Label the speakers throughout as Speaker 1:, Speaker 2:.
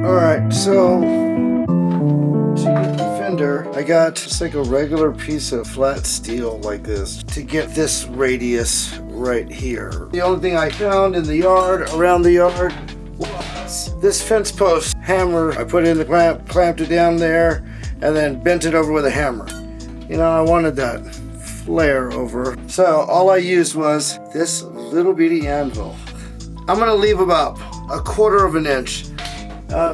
Speaker 1: Alright, so to get the fender, I got just like a regular piece of flat steel like this to get this radius right here. The only thing I found in the yard, around the yard, was this fence post hammer. I put in the clamp, clamped it down there, and then bent it over with a hammer. You know, I wanted that flare over. So all I used was this little bitty anvil. I'm gonna leave about 1/4 of an inch.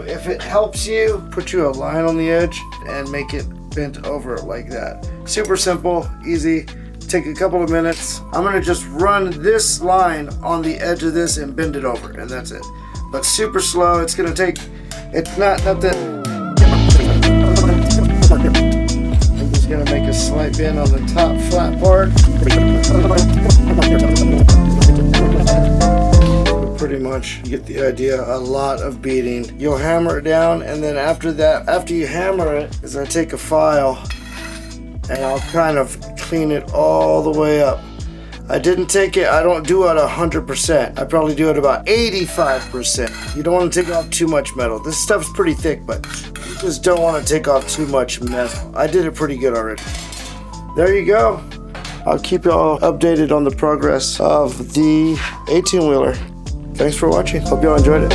Speaker 1: If it helps you, put you a line on the edge and make it bent over like that. Super simple, easy, take a couple of minutes. I'm gonna just run this line on the edge of this and bend it over, and that's it. But super slow, it's gonna take, it's not nothing. I'm just gonna make a slight bend on the top flat part. Pretty much, you get the idea. A lot of beating. You'll hammer it down, and then after that, after you hammer it, is I take a file and I'll kind of clean it all the way up. I didn't take it, I don't do it 100%. I probably do it about 85%. You don't want to take off too much metal. This stuff's pretty thick, but you just don't want to take off too much metal. I did it pretty good already. There you go. I'll keep you all updated on the progress of the 18-wheeler. Thanks for watching. Hope y'all enjoyed it.